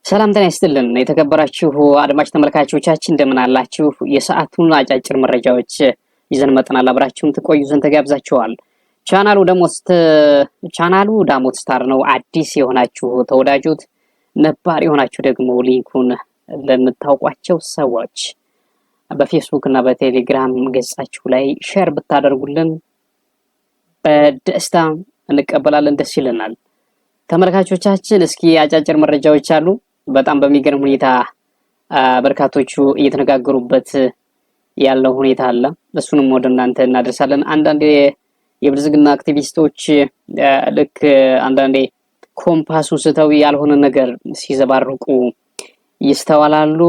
ሰላም ጤና ይስጥልን የተከበራችሁ አድማጭ ተመልካቾቻችን እንደምን አላችሁ? የሰዓቱን አጫጭር መረጃዎች ይዘን መጥተናል። አብራችሁን ትቆዩ ዘንድ ተጋብዛችኋል። ቻናሉ ዳሞት ስታር ነው። አዲስ የሆናችሁ ተወዳጁት፣ ነባር የሆናችሁ ደግሞ ሊንኩን ለምታውቋቸው ሰዎች በፌስቡክ እና በቴሌግራም ገጻችሁ ላይ ሼር ብታደርጉልን በደስታ እንቀበላለን፣ ደስ ይለናል። ተመልካቾቻችን እስኪ አጫጭር መረጃዎች አሉ። በጣም በሚገርም ሁኔታ በርካቶቹ እየተነጋገሩበት ያለው ሁኔታ አለ። እሱንም ወደ እናንተ እናደርሳለን። አንዳንዴ የብልጽግና አክቲቪስቶች ልክ አንዳንዴ ኮምፓሱ ስተው ያልሆነ ነገር ሲዘባርቁ ይስተዋላሉ።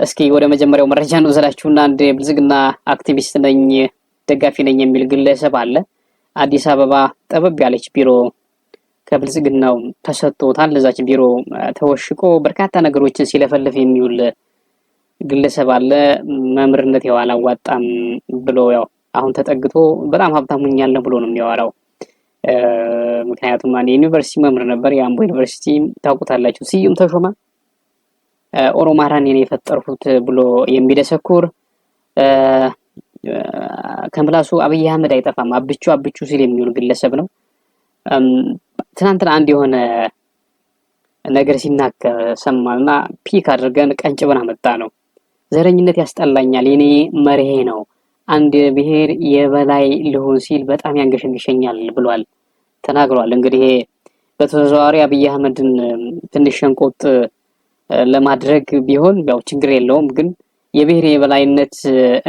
እስኪ ወደ መጀመሪያው መረጃ ነው ዘላችሁና አንድ የብልጽግና አክቲቪስት ነኝ ደጋፊ ነኝ የሚል ግለሰብ አለ። አዲስ አበባ ጠበብ ያለች ቢሮ ከብልጽግናው ተሰጥቶታል። ለዛች ቢሮ ተወሽቆ በርካታ ነገሮችን ሲለፈልፍ የሚውል ግለሰብ አለ። መምህርነት ያው አላዋጣም ብሎ ያው አሁን ተጠግቶ በጣም ሀብታም ሆኛለሁ ብሎ ነው የሚያወራው። ምክንያቱም አንድ ዩኒቨርሲቲ መምህር ነበር፣ የአምቦ ዩኒቨርሲቲ ታውቁታላችሁ። ስዩም ተሾመ ኦሮማራን እኔ የፈጠርኩት ብሎ የሚደሰኩር ከምላሱ አብይ አህመድ አይጠፋም አብቹ ሲል የሚውል ግለሰብ ነው። ትናንትና አንድ የሆነ ነገር ሲናገር ሰማና ፒክ አድርገን ቀንጭበን አመጣ ነው። ዘረኝነት ያስጠላኛል፣ የኔ መርሄ ነው፣ አንድ ብሔር የበላይ ልሆን ሲል በጣም ያንገሸግሸኛል ብሏል ተናግሯል። እንግዲህ በተዘዋዋሪ አብይ አህመድን ትንሽ ሸንቆጥ ለማድረግ ቢሆን ያው ችግር የለውም፣ ግን የብሔር የበላይነት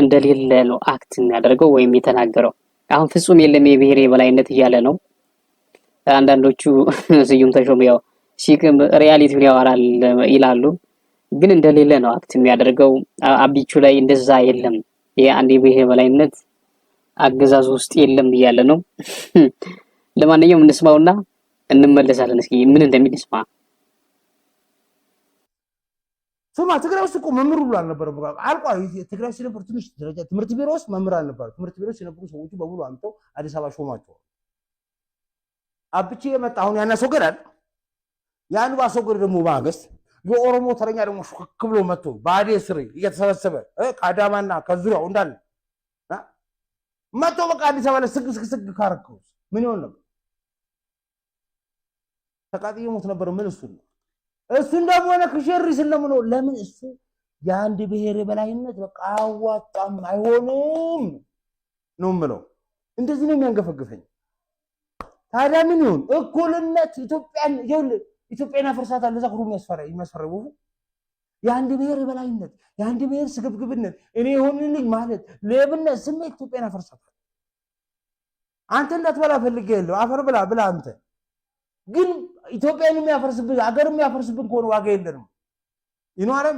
እንደሌለ ነው አክት የሚያደርገው ወይም የተናገረው። አሁን ፍጹም የለም የብሔር የበላይነት እያለ ነው። አንዳንዶቹ ስዩም ተሾመ ያው ሲቅም ሪያሊቲውን ያወራል ይላሉ፣ ግን እንደሌለ ነው አክት የሚያደርገው። አቢቹ ላይ እንደዛ የለም፣ የአንድ የብሔር የበላይነት አገዛዙ ውስጥ የለም እያለ ነው። ለማንኛውም እንስማውና እንመለሳለን። እስኪ ምን እንደሚል እንስማ። ሶማ ትግራይ ውስጥ እኮ መምህር ሁሉ አልነበረም። አልቋ ትግራይ ሲነበር ትንሽ ደረጃ ትምህርት ቢሮ ውስጥ መምህር አልነበረ። ትምህርት ቢሮ ሲነበሩ ሰዎቹ በሙሉ አምጥተው አዲስ አበባ ሾማቸው። አብቼ የመጣ አሁን ያናስወገዳል። ያን ባስወገድ ደግሞ ማግስት የኦሮሞ ተረኛ ደግሞ ሹክ ብሎ መጥቶ ባዴ ስሪ እየተሰበሰበ ከአዳማና ከዙሪያው እንዳለ መጥቶ በቃ አዲስ አበባ ላይ ስግ ካረከው ምን ይሆን ነበር? ተቃጥዬ ሞት ነበር። ምን እሱ ነው እሱ እንደሆነ ከሸሪ ስለምን ለምን እሱ የአንድ ብሔር የበላይነት በቃ አዋጣም አይሆንም ነው የምለው። እንደዚህ ነው የሚያንገፈግፈኝ። ታዲያ ምን ይሁን? እኩልነት ኢትዮጵያን ያፈርሳታል። ለዛ ሁሉ የሚያስፈራው የአንድ ብሔር የበላይነት የአንድ ብሔር ስግብግብነት እኔ ይሁንልኝ ማለት ሌብነት ስሜት ኢትዮጵያን ያፈርሳታል። አንተ እንዳትበላ ፈልጌ የለው አፈር ብላ አንተ ግን ኢትዮጵያን የሚያፈርስብን አገርም የሚያፈርስብን ከሆነ ዋጋ የለንም። ይኖርም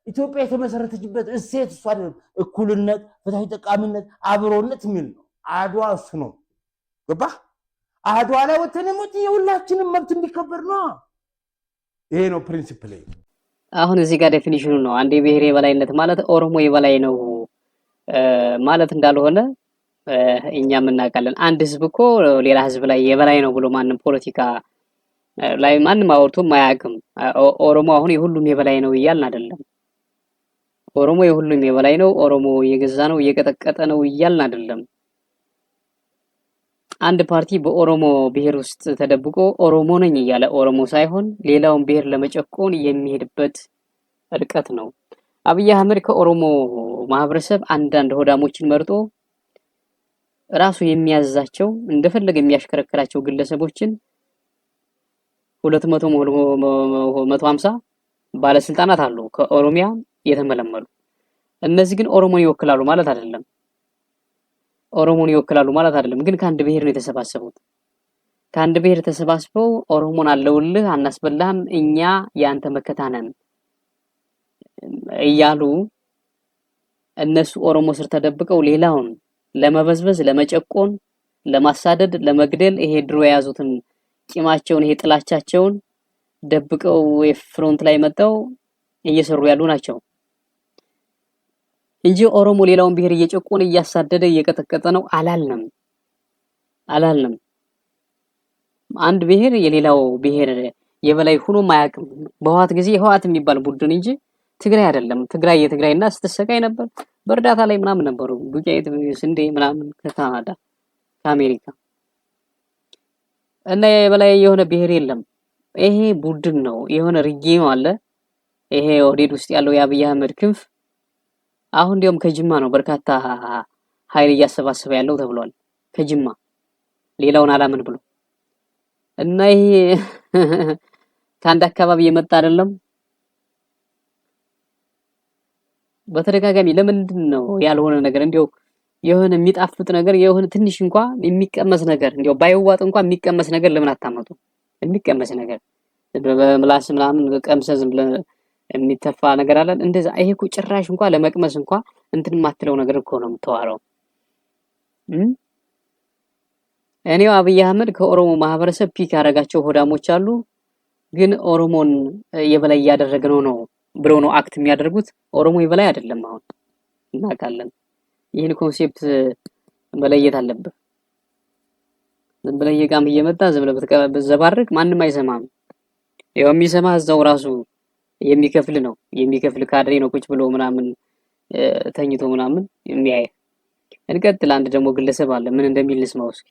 ኢትዮጵያ የተመሰረተችበት እሴት እሷ አይደለም። እኩልነት፣ ፍትሃዊ ተጠቃሚነት፣ አብሮነት የሚል ነው። አድዋ እሱ ነው። ገባ? አድዋ ላይ ወተን ሞት የሁላችንም መብት እንዲከበር ነው። ይሄ ነው ፕሪንሲፕል። አሁን እዚህ ጋር ዴፊኒሽኑ ነው። አንድ የብሔር የበላይነት ማለት ኦሮሞ የበላይ ነው ማለት እንዳልሆነ እኛም እናውቃለን። አንድ ህዝብ እኮ ሌላ ህዝብ ላይ የበላይ ነው ብሎ ማንም ፖለቲካ ላይ ማንም አውርቶም አያውቅም። ኦሮሞ አሁን የሁሉም የበላይ ነው እያልን አይደለም። ኦሮሞ የሁሉም የበላይ ነው፣ ኦሮሞ እየገዛ ነው እየቀጠቀጠ ነው እያልን አይደለም። አንድ ፓርቲ በኦሮሞ ብሔር ውስጥ ተደብቆ ኦሮሞ ነኝ እያለ ኦሮሞ ሳይሆን ሌላውን ብሔር ለመጨቆን የሚሄድበት ርቀት ነው። አብይ አህመድ ከኦሮሞ ማህበረሰብ አንዳንድ ሆዳሞችን መርጦ ራሱ የሚያዛቸው እንደፈለገ የሚያሽከረክራቸው ግለሰቦችን 200 150 ባለስልጣናት አሉ ከኦሮሚያ የተመለመሉ። እነዚህ ግን ኦሮሞን ይወክላሉ ማለት አይደለም። ግን ከአንድ ብሔር ነው የተሰባሰቡት። ከአንድ ብሔር ተሰባስበው ኦሮሞን አለውልህ አናስበላህም እኛ ያንተ መከታ ነን እያሉ እነሱ ኦሮሞ ስር ተደብቀው ሌላውን ለመበዝበዝ፣ ለመጨቆን፣ ለማሳደድ፣ ለመግደል ይሄ ድሮ የያዙትን ቂማቸውን ይሄ ጥላቻቸውን ደብቀው የፍሮንት ላይ መጣው እየሰሩ ያሉ ናቸው እንጂ ኦሮሞ ሌላውን ብሔር እየጨቆነ እያሳደደ እየቀጠቀጠ ነው አላልንም። አንድ ብሔር የሌላው ብሔር የበላይ ሆኖ ማያውቅም። በህዋት ጊዜ ህዋት የሚባል ቡድን እንጂ ትግራይ አይደለም። ትግራይ የትግራይና ስትሰቃይ ነበር። በእርዳታ ላይ ምናምን ነበሩ። ዱቄት፣ ስንዴ ምናምን ከካናዳ ከአሜሪካ እና የበላይ የሆነ ብሔር የለም። ይሄ ቡድን ነው። የሆነ ሪጌም አለ። ይሄ ኦህዴድ ውስጥ ያለው የአብይ አህመድ ክንፍ አሁን እንዲያውም ከጅማ ነው በርካታ ኃይል እያሰባሰበ ያለው ተብሏል። ከጅማ ሌላውን አላምን ብሎ እና ይሄ ከአንድ አካባቢ የመጣ አይደለም። በተደጋጋሚ ለምንድን ነው ያልሆነ ነገር እንዲያው የሆነ የሚጣፍጥ ነገር የሆነ ትንሽ እንኳን የሚቀመስ ነገር እንዲያው ባይዋጥ እንኳን የሚቀመስ ነገር ለምን አታመጡ? የሚቀመስ ነገር በምላስ ምናምን ቀምሰህ ዝም ብለህ የሚተፋ ነገር አለ እንደዛ። ይሄ እኮ ጭራሽ እንኳን ለመቅመስ እንኳን እንትን የማትለው ነገር እኮ ነው የምታወራው። እኔው አብይ አህመድ ከኦሮሞ ማህበረሰብ ፒክ ያደረጋቸው ሆዳሞች አሉ፣ ግን ኦሮሞን የበላይ እያደረግነው ነው ብለው ነው አክት የሚያደርጉት። ኦሮሞ የበላይ አይደለም። አሁን እናውቃለን። ይህን ኮንሴፕት መለየት አለብህ። ዝም ብለህ የቃም እየመጣ ዝም ብለህ ብትዘባርቅ ማንም አይሰማም። ያው የሚሰማ እዛው ራሱ የሚከፍል ነው፣ የሚከፍል ካድሬ ነው ቁጭ ብሎ ምናምን ተኝቶ ምናምን የሚያይ። እንቀጥል። አንድ ደግሞ ግለሰብ አለ፣ ምን እንደሚል ልስማው እስኪ።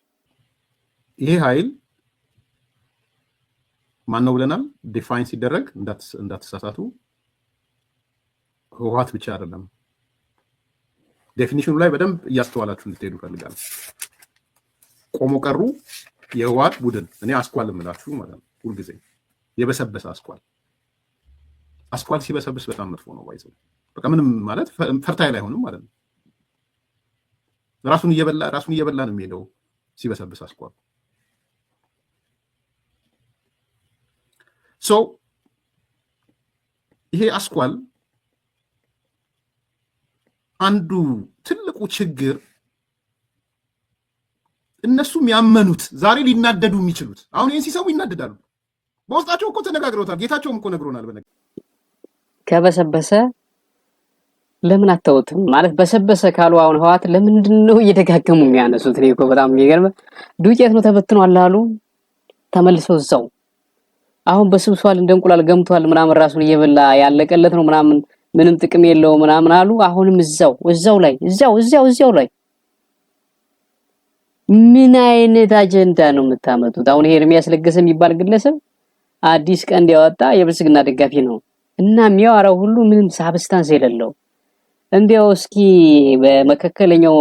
ይሄ ኃይል ማን ነው ብለናል? ዲፋይን ሲደረግ እንዳትሳሳቱ፣ ህወሓት ብቻ አይደለም። ዴፊኒሽኑ ላይ በደንብ እያስተዋላችሁ እንድትሄዱ ፈልጋለሁ። ቆሞ ቀሩ የህወሓት ቡድን እኔ አስኳል እምላችሁ ማለት ነው። ሁልጊዜ የበሰበሰ አስኳል ሲበሰብስ በጣም መጥፎ ነው። ባይዘው በቃ ምንም ማለት ፈርታይል አይሆንም ማለት ነው። ራሱን እየበላ ነው የሚሄደው ሲበሰብስ አስኳል። ሶ ይሄ አስኳል አንዱ ትልቁ ችግር እነሱም ያመኑት ዛሬ ሊናደዱ የሚችሉት አሁን ይሄን ሲሰሙ ይናደዳሉ። በውስጣቸው እኮ ተነጋግረውታል። ጌታቸውም እኮ ነግሮናል። ከበሰበሰ ለምን አተውትም ማለት በሰበሰ ካሉ አሁን ህዋት ለምንድን ነው እየደጋገሙ የሚያነሱት? እኔ እኮ በጣም የሚገርም ዱቄት ነው ተበትኗል አሉ ተመልሰው እዛው አሁን በስብሷል እንደ እንቁላል ገምቷል ምናምን ራሱን እየበላ ያለቀለት ነው ምናምን ምንም ጥቅም የለው ምናምን አሉ። አሁንም እዛው ላይ ምን አይነት አጀንዳ ነው የምታመጡት? አሁን ይሄ ኤርሚያስ ለገሰ የሚባል ግለሰብ አዲስ ቀንድ ያወጣ የብልጽግና ደጋፊ ነው እና የሚያወራው ሁሉ ምንም ሳብስታንስ የሌለው እንዲያው እስኪ በመካከለኛው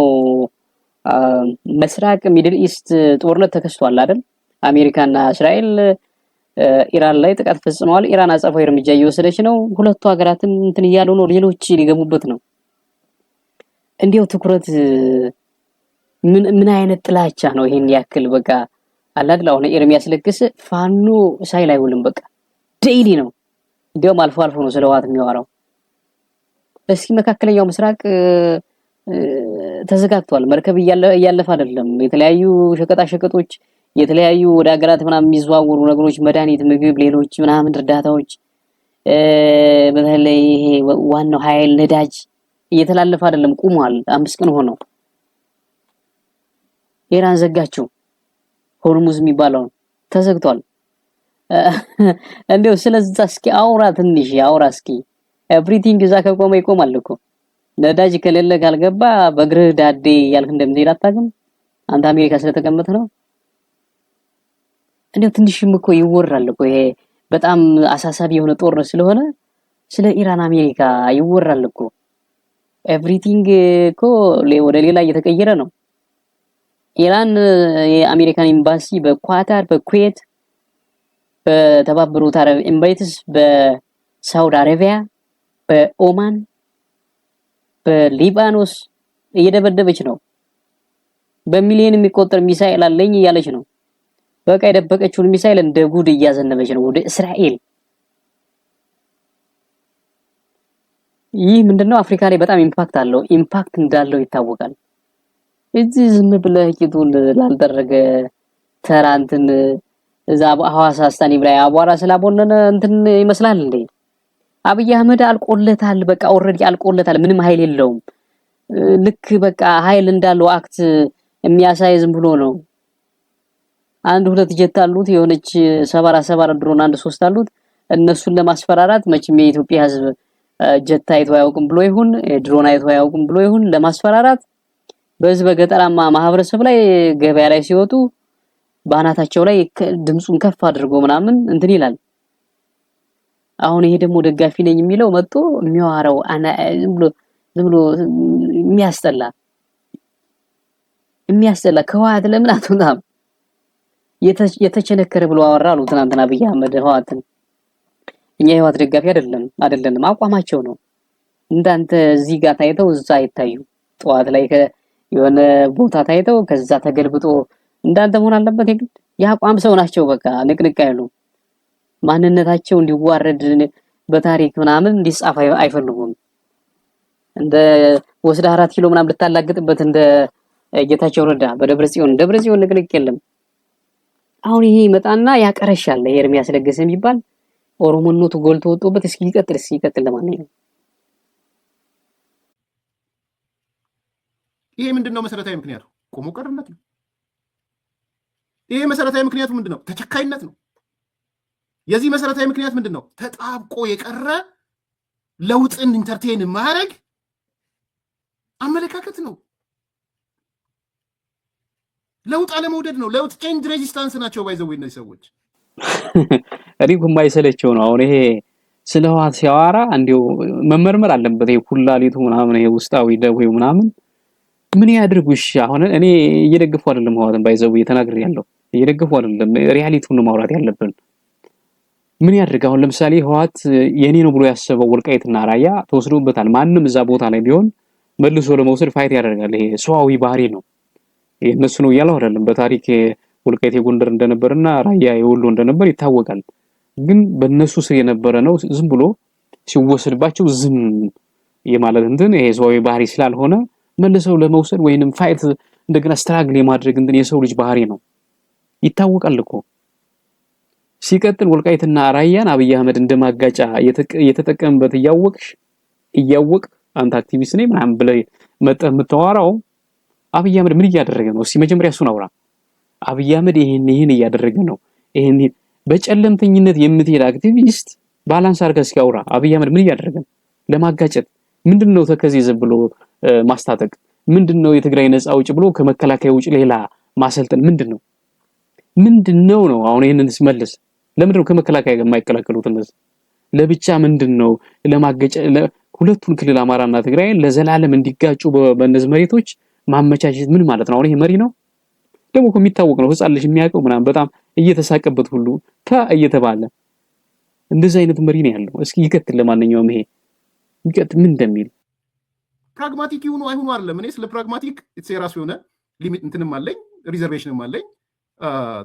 ምስራቅ ሚድል ኢስት ጦርነት ተከስቷል አይደል? አሜሪካና እስራኤል ኢራን ላይ ጥቃት ፈጽመዋል። ኢራን አጸፋዊ እርምጃ እየወሰደች ነው። ሁለቱ ሀገራትን እንትን እያሉ ነው፣ ሌሎች ሊገቡበት ነው። እንዲያው ትኩረት ምን አይነት ጥላቻ ነው ይሄን ያክል? በቃ አላድላ አሁን ኤርሚያስ ለገሰ ፋኖ ሳይል አይውልም። በቃ ዴይሊ ነው። እንዲያውም አልፎ ነው ስለዋት የሚያወራው። እስኪ መካከለኛው ምስራቅ ተዘጋግቷል። መርከብ እያለፈ አይደለም። የተለያዩ ሸቀጦች የተለያዩ ወደ ሀገራት ምናምን የሚዘዋወሩ ነገሮች፣ መድኃኒት፣ ምግብ፣ ሌሎች ምናምን እርዳታዎች በተለይ ይሄ ዋናው ኃይል ነዳጅ እየተላለፈ አይደለም፣ ቁሟል። 5 ቀን ሆነው ኢራን ዘጋቸው። ሆርሙዝ የሚባለው ተዘግቷል። እንደው ስለዛ እስኪ ትንሽ አውራ እስኪ። ኤቭሪቲንግ እዛ ከቆመ ይቆማል እኮ። ነዳጅ ከሌለ ካልገባ በእግርህ ዳዴ ያልክ እንደምትሄድ አታውቅም አንተ አሜሪካ ስለተቀመጠ ነው። እንደው ትንሽም እኮ ይወራል እኮ ይሄ በጣም አሳሳቢ የሆነ ጦርነት ስለሆነ ስለ ኢራን አሜሪካ ይወራል እኮ። ኤቭሪቲንግ እኮ ወደ ሌላ እየተቀየረ ነው። ኢራን የአሜሪካን ኤምባሲ በኳታር፣ በኩዌት፣ በተባበሩት አረብ ኤምሬትስ፣ በሳውዲ አረቢያ፣ በኦማን፣ በሊባኖስ እየደበደበች ነው። በሚሊዮን የሚቆጠር ሚሳኤል አለኝ እያለች ነው። በቃ የደበቀችውን ሚሳኤል እንደ ጉድ እያዘነበች ነው ወደ እስራኤል። ይህ ምንድነው አፍሪካ ላይ በጣም ኢምፓክት እንዳለው ይታወቃል። እዚህ ዝም ብለህ ቂጡን ላልደረገ ተራ እንትን እዛ ሐዋሳ ስታዲየም ላይ አቧራ ስላቦነነ እንትን ይመስላል እንዴ? አብይ አህመድ አልቆለታል። በቃ ኦሬዲ አልቆለታል። ምንም ኃይል የለውም። ልክ በቃ ኃይል እንዳለው አክት የሚያሳይ ዝም ብሎ ነው። አንድ ሁለት ጀት አሉት የሆነች 74 ድሮን አንድ 3 አሉት እነሱን ለማስፈራራት መቼም የኢትዮጵያ ህዝብ ጀት አይቶ አያውቅም ብሎ ይሁን ድሮን አይቶ አያውቅም ብሎ ይሁን ለማስፈራራት በዚህ በገጠራማ ማህበረሰብ ላይ ገበያ ላይ ሲወጡ ባናታቸው ላይ ድምጹን ከፍ አድርጎ ምናምን እንትን ይላል። አሁን ይሄ ደግሞ ደጋፊ ነኝ የሚለው መጥቶ የሚያወራው ዝም ብሎ የሚያስጠላ ከህወሓት ለምን አትወጣም የተቸነከረ ብሎ አወራሉ ትናንትና አብይ አህመድ ህወሓትን እኛ የህወሓት ደጋፊ አይደለንም አቋማቸው ነው እንዳንተ እዚህ ጋር ታይተው እዛ አይታዩ ጠዋት ላይ የሆነ ቦታ ታይተው ከዛ ተገልብጦ እንዳንተ መሆን አለበት የግድ ያቋም ሰው ናቸው በቃ ንቅንቅ ያሉ ማንነታቸው እንዲዋረድ በታሪክ ምናምን እንዲጻፍ አይፈልጉም እንደ ወስደ 4 ኪሎ ምናምን ልታላግጥበት እንደ ጌታቸው ረዳ በደብረጽዮን ንቅንቅ የለም አሁን ይሄ መጣና ያቀረሻል ኤርሚያስ ለገሰ የሚባል ኦሮሞነቱ ጎልቶ ወጥቶበት እስኪ ይቀጥል ለማንኛውም ይሄ ምንድነው መሰረታዊ ምክንያቱ ቆሞ ቀርነት ነው ይሄ መሰረታዊ ምክንያቱ ምንድነው ተቸካይነት ነው የዚህ መሰረታዊ ምክንያት ምንድነው ተጣብቆ የቀረ ለውጥን ኢንተርቴይን ማድረግ አመለካከት ነው ለውጥ አለመውደድ ነው ለውጥ ቼንጅ ሬዚስታንስ ናቸው ባይዘው እነዚህ ሰዎች እሪኩ ማይሰለቸው ነው አሁን ይሄ ስለ ህወሓት ሲያወራ እንዲው መመርመር አለበት ይሄ ኩላሊቱ ምናምን ይሄ ውስጣዊ ደዌው ምናምን ምን ያድርጉሽ አሁን እኔ እየደግፉ አይደለም ህወሓትን ባይዘው እየተናገር ያለው እየደግፉ አይደለም ሪያሊቲውን ማውራት ያለብን ምን ያድርግ አሁን ለምሳሌ ህወሓት የኔ ነው ብሎ ያሰበው ወልቃይትና ራያ ተወስዶበታል ማንንም እዛ ቦታ ላይ ቢሆን መልሶ ለመውሰድ ፋይት ያደርጋል ይሄ ሰዋዊ ባህሪ ነው የነሱ ነው ያለው አይደለም በታሪክ ወልቃይት የጎንደር እንደነበርና ራያ የወሎ እንደነበር ይታወቃል ግን በእነሱ ስር የነበረ ነው ዝም ብሎ ሲወሰድባቸው ዝም የማለት እንትን ይሄ ሰዋዊ ባህሪ ስላልሆነ መልሰው ለመውሰድ ወይንም ፋይት እንደገና ስትራግል የማድረግ እንትን የሰው ልጅ ባህሪ ነው ይታወቃል እኮ ሲቀጥል ወልቃይትና ራያን አብይ አህመድ እንደማጋጫ የተጠቀመበት እያወቅ አንተ አክቲቪስት ነኝ ምናምን ብለህ መተዋራው አብይ አህመድ ምን እያደረገ ነው እስቲ መጀመሪያ እሱን አውራ አብይ አህመድ ይሄን እያደረገ ነው ይሄን በጨለምተኝነት የምትሄድ አክቲቪስት ባላንስ አድርገህ እስኪ አውራ አብይ አህመድ ምን እያደረገ ነው ለማጋጨት ምንድነው ተከዚህ ዝም ብሎ ማስታጠቅ ምንድነው የትግራይ ነፃ አውጭ ብሎ ከመከላከያ ውጭ ሌላ ማሰልጠን ምንድነው ነው አሁን ይሄንን ስመልስ ለምንድነው ከመከላከያ ጋር የማይከላከሉት እነዚህ ለብቻ ምንድነው ለማገጨ ሁለቱን ክልል አማራና ትግራይ ለዘላለም እንዲጋጩ በእነዚህ መሬቶች ማመቻቸት ምን ማለት ነው አሁን ይሄ መሪ ነው ደግሞ እኮ የሚታወቅ ነው ህፃን ልጅ የሚያውቀው ምናምን በጣም እየተሳቀበት ሁሉ እየተባለ እንደዚህ አይነት መሪ ነው ያለው እስኪ ይከተል ለማንኛውም ይሄ ይከተል ምን እንደሚል ፕራግማቲክ ይሁኑ አይሁኑ አይደለም እኔ ስለ ፕራግማቲክ የራሱ የሆነ ሊሚት እንትንም አለኝ ሪዘርቬሽንም አለኝ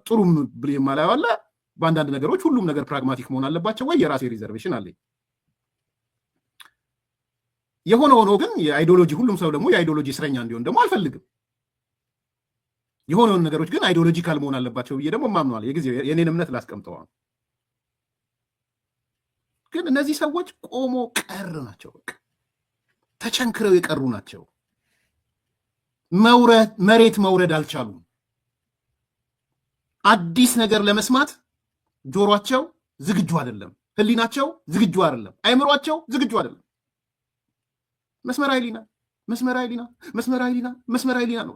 ጥሩም ብለ ማላዋላ በአንዳንድ ነገሮች ሁሉም ነገር ፕራግማቲክ መሆን አለባቸው ወይ የራሴ ሪዘርቬሽን አለኝ የሆነ ሆኖ ግን የአይዲዮሎጂ ሁሉም ሰው ደግሞ የአይዲዮሎጂ እስረኛ እንዲሆን ደግሞ አልፈልግም የሆነ ነገሮች ግን አይዲዮሎጂካል መሆን አለባቸው ብዬ ደግሞ ማምነዋል የጊዜው የኔን እምነት ላስቀምጠው ግን እነዚህ ሰዎች ቆሞ ቀር ናቸው በቃ ተቸንክረው የቀሩ ናቸው መሬት መውረድ አልቻሉም አዲስ ነገር ለመስማት ጆሮአቸው ዝግጁ አይደለም ህሊናቸው ዝግጁ አይደለም አይምሮአቸው ዝግጁ አይደለም መስመር ኃይሊና ነው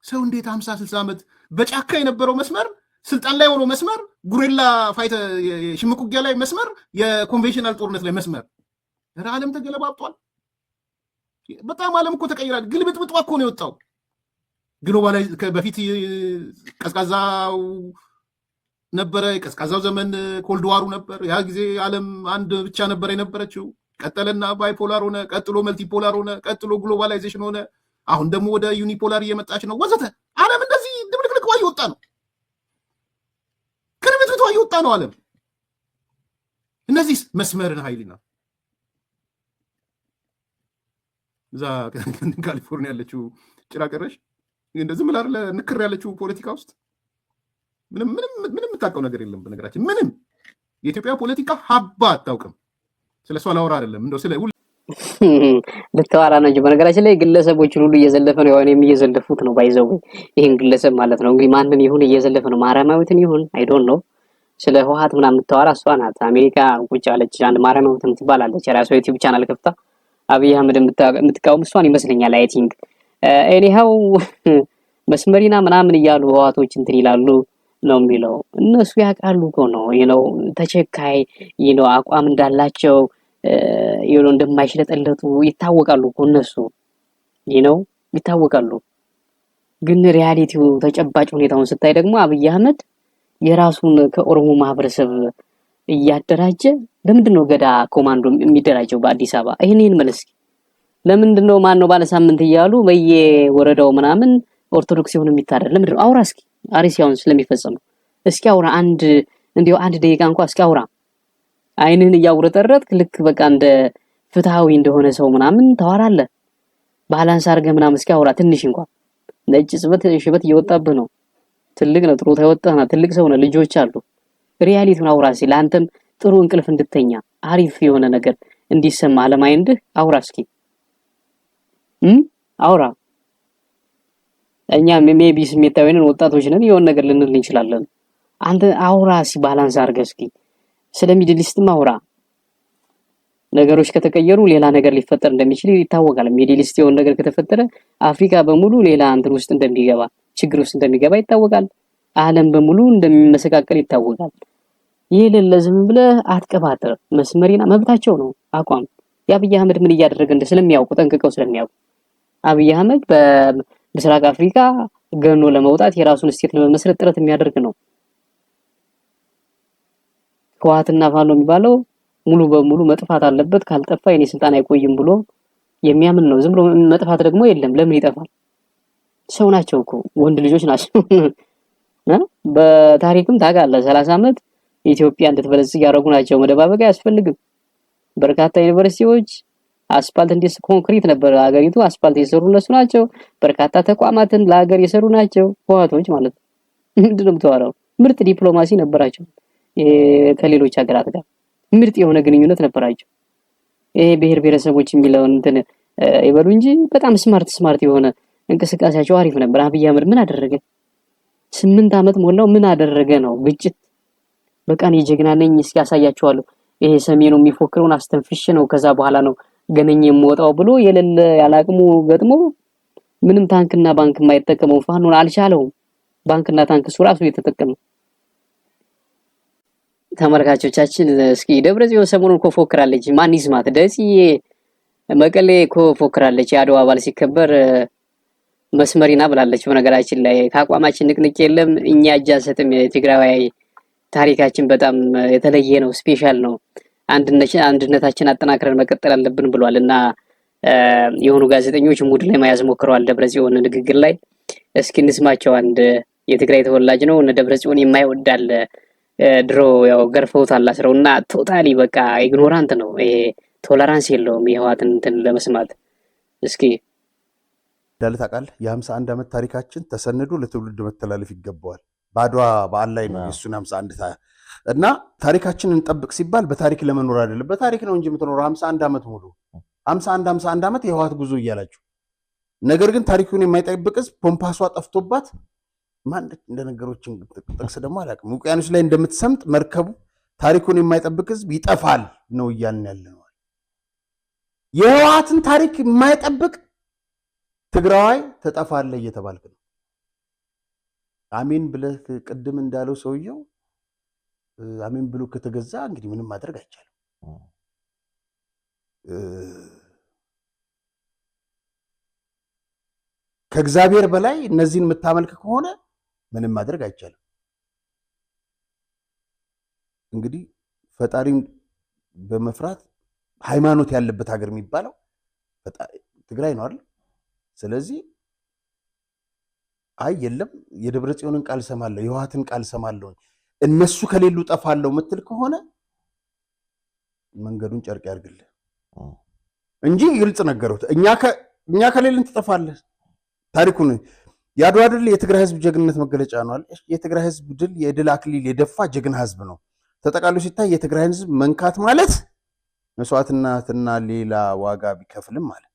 ሰው እንዴት 50 60 ዓመት በጫካ የነበረው መስመር ስልጣን ላይ ሆኖ መስመር ጉሬላ ፋይት ሽምቅ ውጊያ ላይ መስመር የኮንቬንሽናል ጦርነት ላይ መስመር ዓለም ተገለባብጧል በጣም ዓለም እኮ ተቀይሯል ግልብጥብጥ እኮ ነው የወጣው ግሎባላይዝ በፊት ቀዝቃዛው ነበረ ቀዝቃዛው ዘመን ኮልድ ዋሩ ነበር ያ ጊዜ ዓለም አንድ ብቻ ነበር የነበረችው ቀጠለና ባይፖላር ሆነ ቀጥሎ መልቲፖላር ሆነ ቀጥሎ ግሎባላይዜሽን ሆነ አሁን ደግሞ ወደ ዩኒፖላር እየመጣች ነው ወዘተ ዓለም እንደዚህ ድብልቅልቅ እየወጣ ነው ከርቤቱ እየወጣ ነው ዓለም እነዚህ መስመርን ኃይልና እዛ ካሊፎርኒያ ያለችው ጭራቀረሽ እንደዚህ ምላር ለንክር ያለችው ፖለቲካ ውስጥ ምንም የምታውቀው ነገር የለም በነገራችን ምንም የኢትዮጵያ ፖለቲካ ሀባ አታውቅም ስለሷ ላወራ አይደለም እንደው ስለ ልታወራ ነው እንጂ በነገራችን ላይ ግለሰቦችን ሁሉ እየዘለፈ ነው። እኔም እየዘለፉት ነው ባይዘው ይሄን ግለሰብ ማለት ነው። እንግዲህ ማንን ይሁን እየዘለፈ ነው። ማርያማዊትን ይሁን አይ ዶንት ኖ። ስለ ህወሓት ምናምን የምታወራ እሷ ናት። አሜሪካ ቁጭ ያለች አንድ ማርያማዊት ትባላለች። የራሷ ዩቲዩብ ቻናል ከፍታ አብይ አህመድ የምትቃወም እሷን ይመስለኛል። አይ ቲንክ ኤኒሃው መስመሪና ምናምን እያሉ ህወሓቶች እንትን ይላሉ ነው የሚለው። እነሱ ያውቃሉ እኮ ነው ተቸካይ አቋም እንዳላቸው እንደማይሽለጠለጡ ይታወቃሉ እኮ እነሱ ይታወቃሉ። ግን ሪያሊቲው ተጨባጭ ሁኔታውን ስታይ ደግሞ አብይ አህመድ የራሱን ከኦሮሞ ማህበረሰብ እያደራጀ ለምንድነው ገዳ ኮማንዶ የሚደራጀው በአዲስ አበባ? ይሄን መልስ ለምንድነው ማነው ባለ ሳምንት እያሉ በየወረዳው ምናምን ኦርቶዶክስ ይሁን የሚታረድ ለምንድነው? አውራ እስኪ አሪሲያውን ስለሚፈጸም እስኪ አውራ አንድ ደቂቃ እንኳን እስኪ አውራ። አይንህን እያውረጠረጥክ ልክ በቃ እንደ ፍትሃዊ እንደሆነ ሰው ምናምን ታወራለህ። ባላንስ አድርገህ ምናምን እስኪ አውራ ትንሽ እንኳን። ነጭ ሽበት እየወጣብህ ነው። ትልቅ ነው፣ ጥሩ ተወጣና ትልቅ ሰው ነው፣ ልጆች አሉ። ሪያሊቲውን አውራ እስኪ። ለአንተም ጥሩ እንቅልፍ እንድተኛ አሪፍ የሆነ ነገር እንዲሰማ ለማይንድህ አውራ እስኪ አውራ። እኛ ሜቢ ስሜታዊ ነን፣ ወጣቶች ነን፣ የሆነ ነገር ልንል እንችላለን። አንተ አውራ እስኪ ባላንስ አድርገህ እስኪ። ስለ ሚድል ኢስትም አውራ። ነገሮች ከተቀየሩ ሌላ ነገር ሊፈጠር እንደሚችል ይታወቃል። ሚድል ኢስት የሆነ ነገር ከተፈጠረ አፍሪካ በሙሉ ሌላ እንትን ውስጥ እንደሚገባ ችግር ውስጥ እንደሚገባ ይታወቃል። ዓለም በሙሉ እንደሚመሰቃቀል ይታወቃል። ይህ ለዝም ብለህ አትቀባጥር። መስመሪና መብታቸው ነው አቋም። የአብይ አህመድ ምን እያደረገ ስለሚያውቁ ጠንቅቀው ስለሚያውቁ አብይ አህመድ በምስራቅ አፍሪካ ገኖ ለመውጣት የራሱን ስቴት ለመመስረት ጥረት የሚያደርግ ነው። ህወሓትና ፋኖ የሚባለው ሙሉ በሙሉ መጥፋት አለበት፣ ካልጠፋ የኔ ስልጣን አይቆይም ብሎ የሚያምን ነው። ዝም ብሎ መጥፋት ደግሞ የለም። ለምን ይጠፋል? ሰው ናቸው እኮ ወንድ ልጆች ናቸው። በታሪክም ታውቃለህ 30 ዓመት ኢትዮጵያ እንድትበለጽግ ያደረጉ ናቸው። መደባበቅ አያስፈልግም። በርካታ ዩኒቨርሲቲዎች አስፋልት ኮንክሪት ነበር ሀገሪቱ፣ አስፋልት የሰሩ እነሱ ናቸው። በርካታ ተቋማትን ለሀገር የሰሩ ናቸው ህወሓቶች ማለት ነው። ምንድን ነው የምታወራው? ምርጥ ዲፕሎማሲ ነበራቸው ከሌሎች ሀገራት ጋር ምርጥ የሆነ ግንኙነት ነበራቸው። ይሄ ብሔር ብሔረሰቦች የሚለውን እንትን ይበሉ እንጂ በጣም ስማርት የሆነ እንቅስቃሴያቸው አሪፍ ነበር። አብይ አህመድ ምን አደረገ? 8 ዓመት ሞላው። ምን አደረገ ነው? ግጭት። በቃ እኔ ጀግና ነኝ እስኪ ያሳያቸዋለሁ። ይሄ ሰሜኑ የሚፎክረውን አስተንፍሽ ነው ከዛ በኋላ ነው ገነኝ የምወጣው ብሎ የሌለ ያላቅሙ ገጥሞ ምንም ታንክና ባንክ የማይጠቀመው ፋኖን አልቻለውም። ባንክና ታንክ እሱ ራሱ እየተጠቀመ ተመልካቾቻችን እስኪ ደብረጽዮን ሰሞኑን እኮ ፎክራለች። ማን ይስማት? ደጽዬ መቀሌ እኮ ፎክራለች። የአድዋ በዓል ሲከበር መስመሪና ብላለች። በነገራችን ላይ ከአቋማችን ንቅንቅ የለም፣ እኛ እጅ አንሰጥም። የትግራዋይ ታሪካችን በጣም የተለየ ነው፣ ስፔሻል ነው። አንድነታችን አጠናክረን መቀጠል አለብን ብሏል እና የሆኑ ጋዜጠኞች ሙድ ላይ መያዝ ሞክረዋል ደብረጽዮን ንግግር ላይ። እስኪ እንስማቸው። አንድ የትግራይ ተወላጅ ነው እነ ደብረጽዮን የማይወዳል ድሮ ያው ገርፈውታል አስረውና ቶታሊ በቃ ኢግኖራንት ነው። ይሄ ቶለራንስ የለውም የህወሓትን እንትን ለመስማት። እስኪ እንዳለ ታውቃለህ የ51 ዓመት ታሪካችን ተሰንዶ ለትውልድ መተላለፍ ይገባዋል። በአድዋ በዓል ላይ ነው የእሱን 51 እና ታሪካችንን እንጠብቅ ሲባል በታሪክ ለመኖር አይደለም፣ በታሪክ ነው እንጂ የምትኖረው 51 ዓመት ሙሉ 51 ዓመት የህወሓት ጉዞ እያላችሁ። ነገር ግን ታሪኩን የማይጠብቅ ህዝብ ፖምፓሷ ጠፍቶባት ማን እንደነገሮችን ጥቅስ ደግሞ አላውቅም። ውቅያኖስ ላይ እንደምትሰምጥ መርከቡ ታሪኩን የማይጠብቅ ህዝብ ይጠፋል ነው እያልን ያለነው። የህወሓትን ታሪክ የማይጠብቅ ትግራዋይ ተጠፋለህ እየተባልክ ነው። አሜን ብለህ ቅድም እንዳለው ሰውየው አሜን ብሎ ከተገዛ እንግዲህ ምንም ማድረግ አይቻልም። ከእግዚአብሔር በላይ እነዚህን የምታመልክ ከሆነ ምንም ማድረግ አይቻልም። እንግዲህ ፈጣሪን በመፍራት ሃይማኖት ያለበት ሀገር የሚባለው ትግራይ ነው አይደል? ስለዚህ አይ የለም የደብረጽዮንን ቃል ሰማለሁ፣ የህወሓትን ቃል ሰማለሁ፣ እነሱ ከሌሉ ጠፋለሁ ምትል ከሆነ መንገዱን ጨርቅ ያርግልህ እንጂ ግልጽ ነገሩት። እኛ ከሌልን ትጠፋለህ። ታሪኩን የአድዋ ድል የትግራይ ህዝብ ጀግንነት መገለጫ ነው አለ። የትግራይ ህዝብ ድል የድል አክሊል የደፋ ጀግና ህዝብ ነው። ተጠቃሎ ሲታይ የትግራይ ህዝብ መንካት ማለት መስዋዕትነትና ሌላ ዋጋ ቢከፍልም ማለት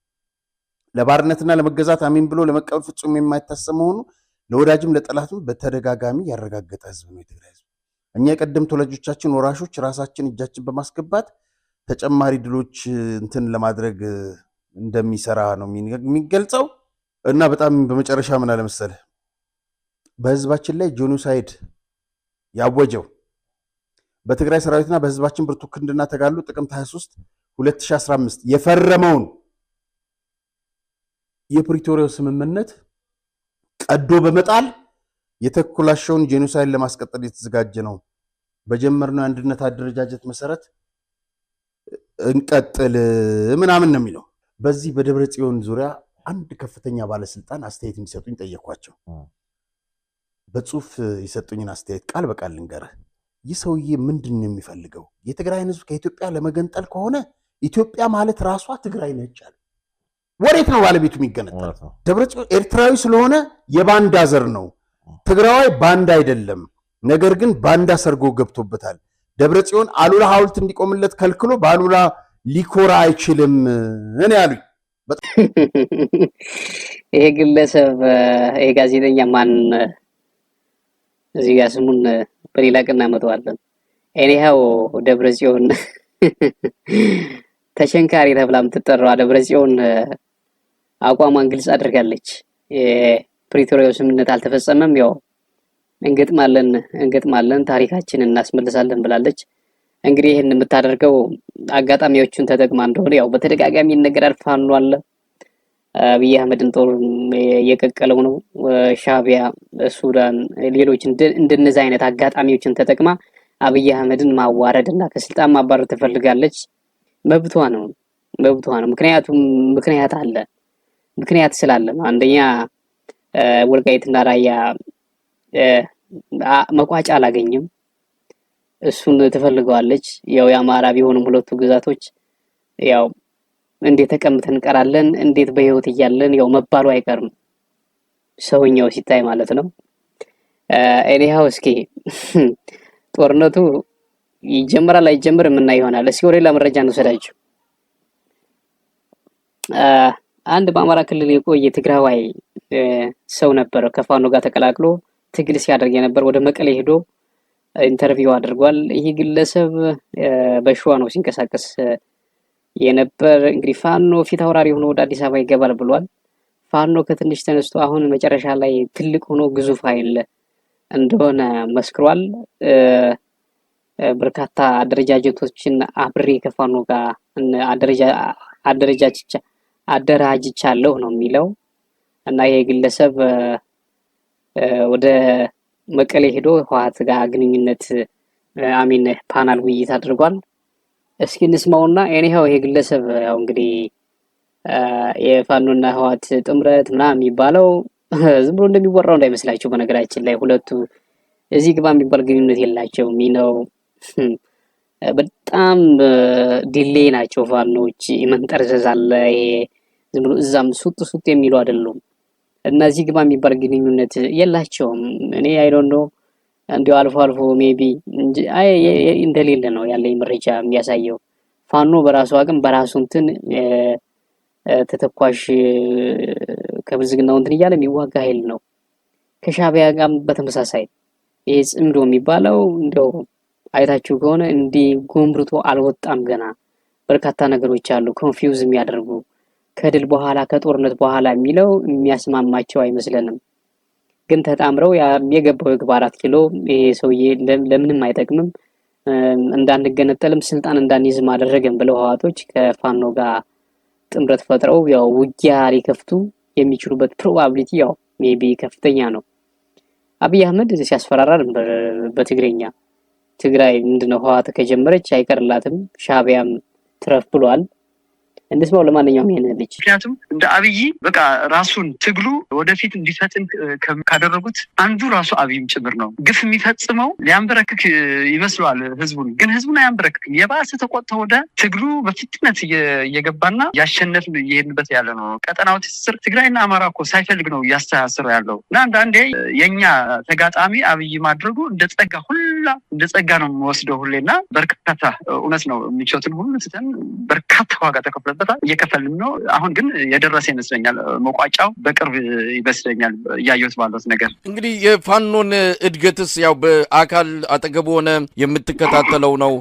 ለባርነትና ለመገዛት አሜን ብሎ ለመቀበል ፍጹም የማይታሰብ መሆኑ ለወዳጅም ለጠላትም በተደጋጋሚ ያረጋገጠ ህዝብ ነው የትግራይ ህዝብ። እኛ የቀደምት ወላጆቻችን ወራሾች ራሳችን እጃችን በማስገባት ተጨማሪ ድሎች እንትን ለማድረግ እንደሚሰራ ነው የሚገልጸው። እና በጣም በመጨረሻ ምን አለ መሰለህ በህዝባችን ላይ ጄኖሳይድ ያወጀው በትግራይ ሰራዊትና በህዝባችን ብርቱ ክንድና ተጋድሎ ጥቅምት 23 2015 የፈረመውን የፕሪቶሪያው ስምምነት ቀዶ በመጣል የተኮላሸውን ጄኖሳይድ ለማስቀጠል የተዘጋጀ ነው። በጀመርነው አንድነት አደረጃጀት መሰረት እንቀጥል ምናምን ነው የሚለው። በዚህ በደብረ ጽዮን ዙሪያ አንድ ከፍተኛ ባለስልጣን አስተያየት እንዲሰጡኝ ጠየኳቸው። በጽሁፍ የሰጡኝን አስተያየት ቃል በቃል ልንገርህ። ይህ ሰውዬ ምንድን ነው የሚፈልገው? የትግራይን ህዝብ ከኢትዮጵያ ለመገንጠል ከሆነ ኢትዮጵያ ማለት ራሷ ትግራይ ነች አለ። ወዴት ነው ባለቤቱ የሚገነጠል? ደብረጽዮን ኤርትራዊ ስለሆነ የባንዳ ዘር ነው። ትግራዋይ ባንዳ አይደለም፣ ነገር ግን ባንዳ ሰርጎ ገብቶበታል። ደብረጽዮን አሉላ ሐውልት እንዲቆምለት ከልክሎ በአሉላ ሊኮራ አይችልም እኔ ያሉኝ። ይሄ ግለሰብ ይሄ ጋዜጠኛ ማን እዚህ ጋር ስሙን በሌላ ቀን እናመጣዋለን። ኤኒሃው ደብረጽዮን ተሸንካሪ ተብላ የምትጠራው ደብረጽዮን አቋሟን ግልጽ አድርጋለች። የፕሪቶሪያው ስምምነት አልተፈጸመም፣ ያው እንገጥማለን ታሪካችንን እናስመልሳለን ብላለች። እንግዲህ ይህን የምታደርገው አጋጣሚዎቹን ተጠቅማ እንደሆነ ያው በተደጋጋሚ ይነገራል። ፋኖ አለ፣ አብይ አህመድን ጦር እየቀቀለው ነው፣ ሻዕቢያ፣ ሱዳን፣ ሌሎች እንደነዚህ አይነት አጋጣሚዎችን ተጠቅማ አብይ አህመድን ማዋረድ እና ከስልጣን ማባረር ትፈልጋለች። መብቷ ነው። ምክንያቱም ምክንያት አለ። ምክንያት ስላለ ነው። አንደኛ ወልቃይትና ራያ መቋጫ አላገኝም፣ እሱን ትፈልገዋለች። ያው የአማራ ቢሆንም ሁለቱ ግዛቶች ያው እንዴት ተቀምተን እንቀራለን፣ እንዴት በህይወት እያለን ያው መባሉ አይቀርም ሰውኛው ሲታይ ማለት ነው። ኤኒሃው እስኪ ጦርነቱ ይጀምራል አይጀምርም እና ይሆናል። እስኪ ወደ ሌላ መረጃ እንውሰዳችሁ። አንድ በአማራ ክልል የቆየ ትግራዋይ ሰው ነበር ከፋኖ ጋር ተቀላቅሎ ትግል ሲያደርግ የነበር ወደ መቀሌ ሄዶ ኢንተርቪው አድርጓል። ይህ ግለሰብ በሸዋ ነው ሲንቀሳቀስ የነበር። እንግዲህ ፋኖ ፊት አውራሪ ሆኖ ወደ አዲስ አበባ ይገባል ብሏል። ፋኖ ከትንሽ ተነስቶ አሁን መጨረሻ ላይ ትልቅ ሆኖ ግዙፍ ኃይል እንደሆነ መስክሯል። በርካታ አደረጃጀቶችን አብሬ ከፋኖ ጋር አደራጅቻለሁ ነው የሚለው እና ይሄ ግለሰብ ወደ መቀሌ ሄዶ ህወሓት ጋር ግንኙነት ፓናል ውይይት አድርጓል። እስኪ እንስማውና ኤኒሃው ይሄ ግለሰብ ያው እንግዲህ የፋኖና ህወሓት ጥምረት ምናምን የሚባለው ዝም ብሎ እንደሚወራው እንዳይመስላችሁ። በነገራችን ላይ ሁለቱ እዚህ ግባ የሚባል ግንኙነት የላቸውም ነው። በጣም ዲሌይ ናቸው ፋኖች። መንጠርዘዝ አለ። ይሄ ዝም ብሎ እዛም ሱጥ የሚሉ አይደሉም እና እዚህ ግባ የሚባል ግንኙነት የላቸውም። እኔ አይ ዶንት ኖ እንዲሁ አልፎ ሜቢ እንደሌለ ነው ያለኝ መረጃ የሚያሳየው። ፋኖ በራሱ አቅም በራሱ እንትን ተተኳሽ ከብልጽግናው እንትን እያለ የሚዋጋ ኃይል ነው። ከሻዕቢያ ጋር በተመሳሳይ ይሄ ጽምዶ የሚባለው እንደው አይታችሁ ከሆነ እንዲህ ጎምርቶ አልወጣም። ገና በርካታ ነገሮች አሉ ኮንፊውዝ የሚያደርጉ ከድል በኋላ ከጦርነት በኋላ የሚለው የሚያስማማቸው አይመስለንም። ግን ተጣምረው የገባው የግባ 4 ኪሎ ይሄ ሰውዬ ለምንም አይጠቅምም፣ እንዳንገነጠልም ስልጣን እንዳንይዝም አደረገን ብለው ህወሓቶች ከፋኖ ጋር ጥምረት ፈጥረው ያው ውጊያ ሊከፍቱ የሚችሉበት ፕሮባቢሊቲ ያው ሜቢ ከፍተኛ ነው። አብይ አህመድ ሲያስፈራራ በትግረኛ ትግራይ ምንድነው ህወሓት ከጀመረች አይቀርላትም ሻዕቢያም ትረፍ ብሏል። እንደስማው ለማንኛውም ይሄን ልጅ ምክንያቱም እንደ አብይ በቃ ራሱን ትግሉ ወደፊት እንዲፈጥን ካደረጉት አንዱ ራሱ አብይም ጭምር ነው። ግፍ የሚፈጽመው ሊያንበረክክ ይመስለዋል ህዝቡን፣ ግን ህዝቡን አያንበረክክም። የባሰ ተቆጥቶ ወደ ትግሉ በፍጥነት እየገባና ያሸነፍን እየሄድንበት ያለ ነው። ቀጠናው ትስስር ትግራይና አማራ እኮ ሳይፈልግ ነው እያስተሳሰረው ያለው እና አንዳንዴ የኛ ተጋጣሚ አብይ ማድረጉ እንደ ጸጋ ሁላ ሁላ እንደ ጸጋ ነው የምወስደው ሁሌና በርካታ እውነት ነው ምቾትን ሁሉ ትተን በርካታ ዋጋ ተከፍለበታል እየከፈልን ነው። አሁን ግን የደረሰ ይመስለኛል መቋጫው በቅርብ ይመስለኛል ያየሁት ባለው ነገር። እንግዲህ የፋኖን እድገትስ ያው በአካል አጠገብ ሆነ የምትከታተለው ነው።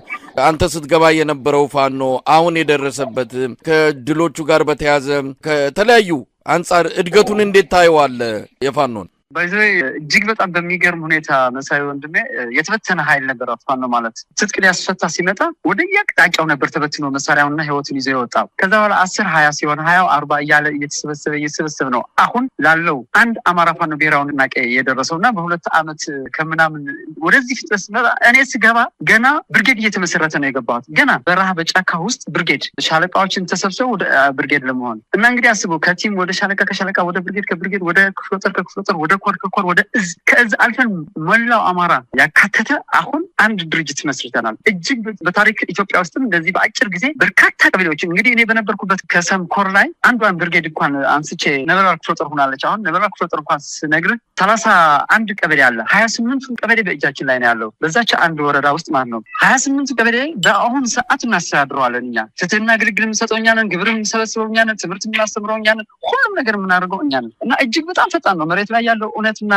አንተ ስትገባ የነበረው ፋኖ አሁን የደረሰበት ከድሎቹ ጋር በተያዘ ከተለያዩ አንጻር እድገቱን እንዴት ታየዋለህ የፋኖን? ባይዘይ እጅግ በጣም በሚገርም ሁኔታ መሳይ ወንድሜ የተበተነ ኃይል ነበር ፋኖ ማለት ትጥቅ ሊያስፈታ ሲመጣ ወደ የአቅጣጫው ነበር ተበትኖ መሳሪያውና ህይወቱን ይዞ የወጣው። ከዛ በኋላ 10 20 ሲሆን 20 40 እያለ እየተሰበሰበ ነው አሁን ላለው አንድ አማራ ፋኖ ብሔራዊ ንቅናቄ የደረሰውና በሁለት ዓመት ከምናምን ወደዚህ ፍጥነት ሲመጣ እኔ ስገባ ገና ብርጌድ እየተመሰረተ ነው የገባሁት። ገና በረሃ በጫካ ውስጥ ብርጌድ ሻለቃዎችን ተሰብስበው ወደ ብርጌድ ለመሆን እና እንግዲህ አስበው ከቲም ወደ ሻለቃ ከሻለቃ ወደ ብርጌድ ከብርጌድ ወደ ክፍለ ጦር ከክፍለ ጦር ወደ ኮር ወደ እዝ ከእዝ አልፈን መላው አማራ ያካተተ አሁን አንድ ድርጅት መስርተናል። እጅግ በታሪክ ኢትዮጵያ ውስጥም እንደዚህ በአጭር ጊዜ በርካታ ቀበሌዎች እንግዲህ እኔ በነበርኩበት ከሰም ኮር ላይ አንዷን ብርጌድ እንኳን አንስቼ ነበልባል ክፍለ ጦር ሆናለች። አሁን ነበልባል ክፍለ ጦር እንኳን ስነግርህ 31 ቀበሌ አለ። 28 ቀበሌ በእጃችን ላይ ነው ያለው በዛች አንድ ወረዳ ውስጥ ማለት ነው። 28 ቀበሌ በአሁን ሰዓት እናስተዳድረዋለን እኛ። ፍትህና ግልግል የምንሰጠው እኛ ነን፣ ግብር የምንሰበስበው እኛ ነን፣ ትምህርት የምናስተምረው እኛ ነን፣ ሁሉም ነገር የምናደርገው እኛ ነን እና እጅግ በጣም ፈጣን ነው መሬት ላይ ያለው እውነትና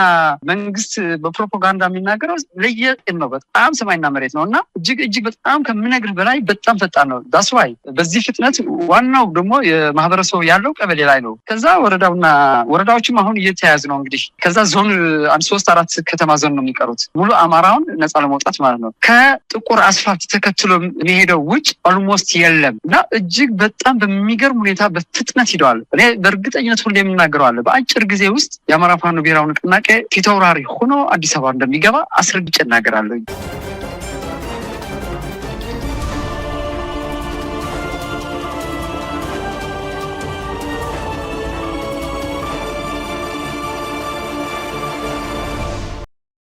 መንግስት በፕሮፓጋንዳ የሚናገረው ለየቅል ነው። በጣም ሰማይና መሬት ነው እና እጅግ በጣም ከምነግር በላይ በጣም ፈጣን ነው። ዳስ ዋይ በዚህ ፍጥነት ዋናው ደግሞ የማህበረሰቡ ያለው ቀበሌ ላይ ነው። ከዛ ወረዳዎችም አሁን እየተያያዙ ነው እንግዲህ ከዛ ዞን 3-4 ከተማ ዞን ነው የሚቀሩት ሙሉ አማራውን ነፃ ለመውጣት ማለት ነው። ከጥቁር አስፋልት ተከትሎ የሚሄደው ውጭ ኦልሞስት የለም እና እጅግ በጣም በሚገርም ሁኔታ በፍጥነት ሄደዋል። እኔ በእርግጠኝነት ሁሉ የምናገረው አለ በአጭር ጊዜ ውስጥ የአማራ ፋኖ ብሔራዊ ንቅናቄ ፊት አውራሪ ሆኖ አዲስ አበባ እንደሚገባ አስረግጬ እናገራለሁ።